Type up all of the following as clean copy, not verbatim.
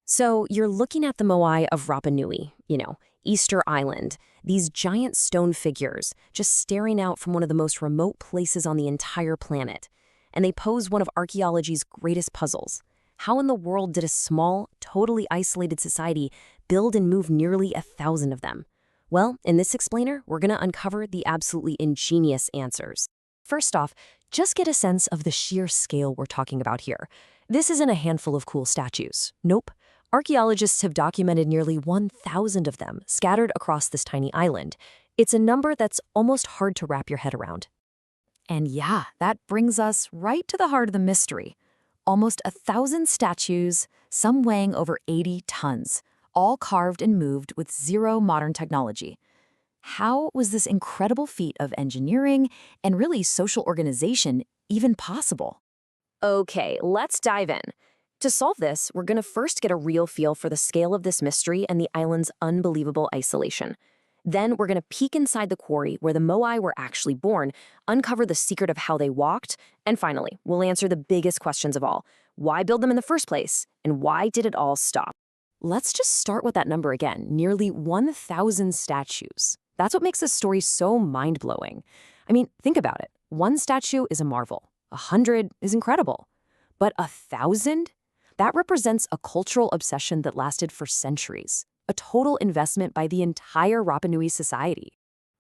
So you're looking at the Moai of Rapanui, Easter Island, these giant stone figures just staring out from one of the most remote places on the entire planet. And they pose one of archaeology's greatest puzzles. How in the world did a small, totally isolated society build and move nearly 1,000 of them? Well, in this explainer, we're going to uncover the absolutely ingenious answers. First off, just get a sense of the sheer scale we're talking about here. This isn't a handful of cool statues. Nope. Archaeologists have documented nearly 1,000 of them scattered across this tiny island. It's a number that's almost hard to wrap your head around. And yeah, that brings us right to the heart of the mystery. Almost 1,000 statues, some weighing over 80 tons, all carved and moved with zero modern technology. How was this incredible feat of engineering and really social organization even possible? Okay, let's dive in. To solve this, we're going to first get a real feel for the scale of this mystery and the island's unbelievable isolation. Then we're going to peek inside the quarry where the Moai were actually born, uncover the secret of how they walked, and finally, we'll answer the biggest questions of all. Why build them in the first place? And why did it all stop? Let's just start with that number again, nearly 1,000 statues. That's what makes this story so mind-blowing. I mean, think about it. One statue is a marvel. 100 is incredible. But 1,000? That represents a cultural obsession that lasted for centuries, a total investment by the entire Rapanui society.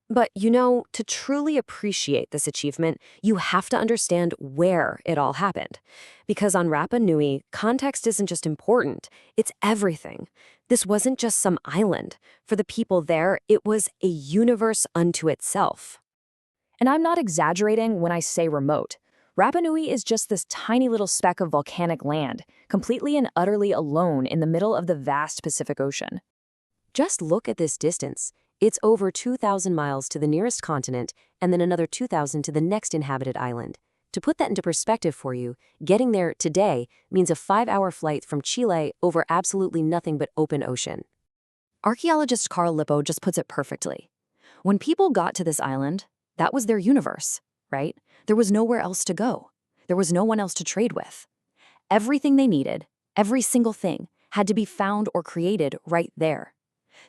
But to truly appreciate this achievement, you have to understand where it all happened. Because on Rapa Nui, context isn't just important, it's everything. This wasn't just some island. For the people there, it was a universe unto itself. And I'm not exaggerating when I say remote. Rapa Nui is just this tiny little speck of volcanic land, completely and utterly alone in the middle of the vast Pacific Ocean. Just look at this distance. It's over 2,000 miles to the nearest continent, and then another 2,000 to the next inhabited island. To put that into perspective for you, getting there today means a 5-hour flight from Chile over absolutely nothing but open ocean. Archaeologist Lipo just puts it perfectly. When people got to this island, that was their universe, right? There was nowhere else to go. There was no one else to trade with. Everything they needed, every single thing, had to be found or created right there.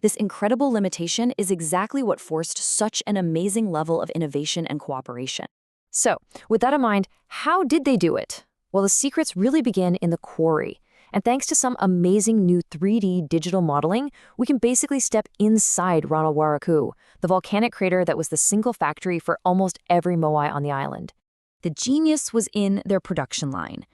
This incredible limitation is exactly what forced such an amazing level of innovation and cooperation. So, with that in mind, how did they do it? Well, the secrets really begin in the quarry. And thanks to some amazing new 3D digital modeling, we can basically step inside Rano Raraku, the volcanic crater that was the single factory for almost every Moai on the island. The genius was in their production line.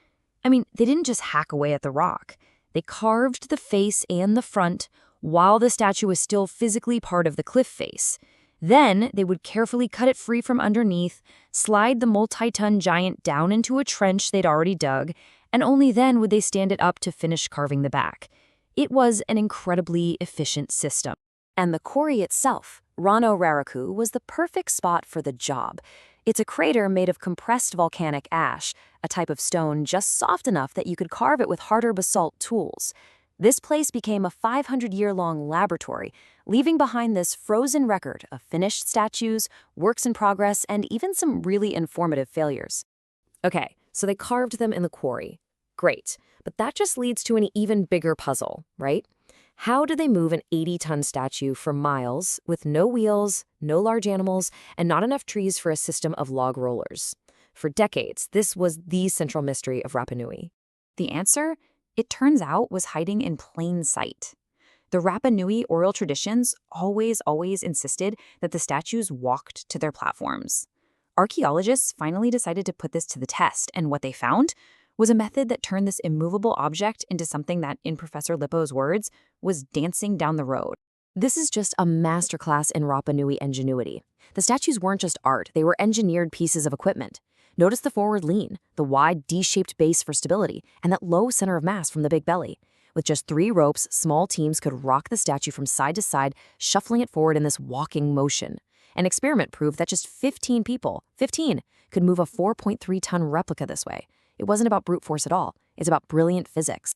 I mean, they didn't just hack away at the rock. They carved the face and the front while the statue was still physically part of the cliff face. Then they would carefully cut it free from underneath, slide the multi-ton giant down into a trench they'd already dug, and only then would they stand it up to finish carving the back. It was an incredibly efficient system. And the quarry itself, Rano Raraku, was the perfect spot for the job. It's a crater made of compressed volcanic ash, a type of stone just soft enough that you could carve it with harder basalt tools. This place became a 500-year-long laboratory, leaving behind this frozen record of finished statues, works in progress, and even some really informative failures. Okay, so they carved them in the quarry. Great, but that just leads to an even bigger puzzle, right? How do they move an 80-ton statue for miles with no wheels, no large animals, and not enough trees for a system of log rollers? For decades, this was the central mystery of Rapa Nui. The answer? It turns out, was hiding in plain sight. The Rapa Nui oral traditions always insisted that the statues walked to their platforms. Archaeologists finally decided to put this to the test, and what they found was a method that turned this immovable object into something that, in Professor Lipo's words, was dancing down the road. This is just a masterclass in Rapa Nui ingenuity. The statues weren't just art, they were engineered pieces of equipment. Notice the forward lean, the wide D-shaped base for stability, and that low center of mass from the big belly. With just 3 ropes, small teams could rock the statue from side to side, shuffling it forward in this walking motion. An experiment proved that just 15 people, could move a 4.3-ton replica this way. It wasn't about brute force at all. It's about brilliant physics.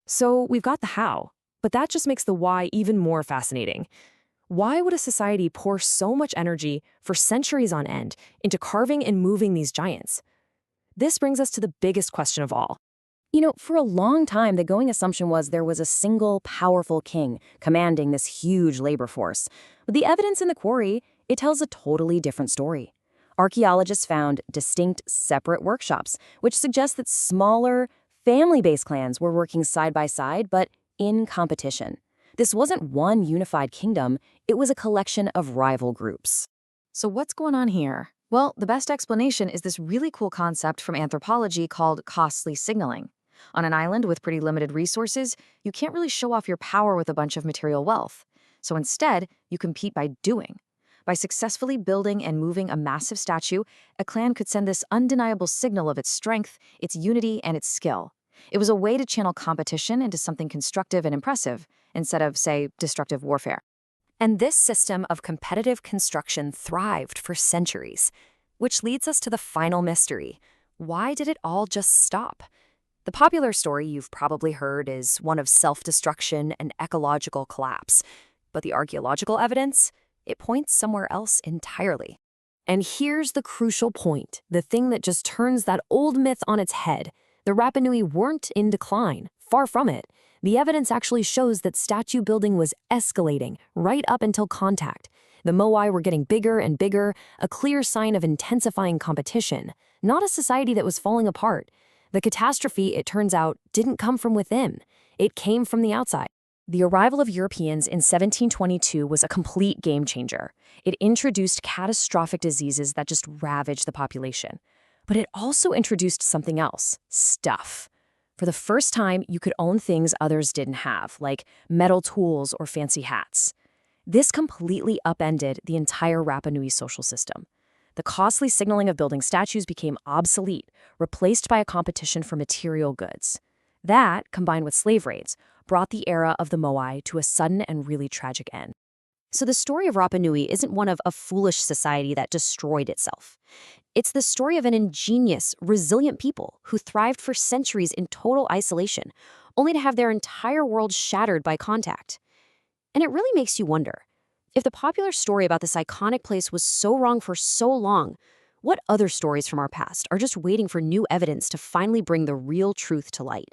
So we've got the how, but that just makes the why even more fascinating. Why would a society pour so much energy for centuries on end into carving and moving these giants? This brings us to the biggest question of all. For a long time, the going assumption was there was a single powerful king commanding this huge labor force. But the evidence in the quarry, it tells a totally different story. Archaeologists found distinct, separate workshops, which suggests that smaller, family-based clans were working side by side, but in competition. This wasn't one unified kingdom, it was a collection of rival groups. So what's going on here? Well, the best explanation is this really cool concept from anthropology called costly signaling. On an island with pretty limited resources, you can't really show off your power with a bunch of material wealth. So instead, you compete by doing. By successfully building and moving a massive statue, a clan could send this undeniable signal of its strength, its unity, and its skill. It was a way to channel competition into something constructive and impressive, instead of, say, destructive warfare. And this system of competitive construction thrived for centuries, which leads us to the final mystery. Why did it all just stop? The popular story you've probably heard is one of self-destruction and ecological collapse. But the archaeological evidence? It points somewhere else entirely. And here's the crucial point, the thing that just turns that old myth on its head. The Rapanui weren't in decline, far from it. The evidence actually shows that statue building was escalating right up until contact. The Moai were getting bigger and bigger, a clear sign of intensifying competition, not a society that was falling apart. The catastrophe, it turns out, didn't come from within. It came from the outside. The arrival of Europeans in 1722 was a complete game changer. It introduced catastrophic diseases that just ravaged the population. But it also introduced something else, stuff. For the first time, you could own things others didn't have, like metal tools or fancy hats. This completely upended the entire Rapanui social system. The costly signaling of building statues became obsolete, replaced by a competition for material goods. That, combined with slave raids, brought the era of the Moai to a sudden and really tragic end. So the story of Rapanui isn't one of a foolish society that destroyed itself. It's the story of an ingenious, resilient people who thrived for centuries in total isolation, only to have their entire world shattered by contact. And it really makes you wonder, if the popular story about this iconic place was so wrong for so long, what other stories from our past are just waiting for new evidence to finally bring the real truth to light?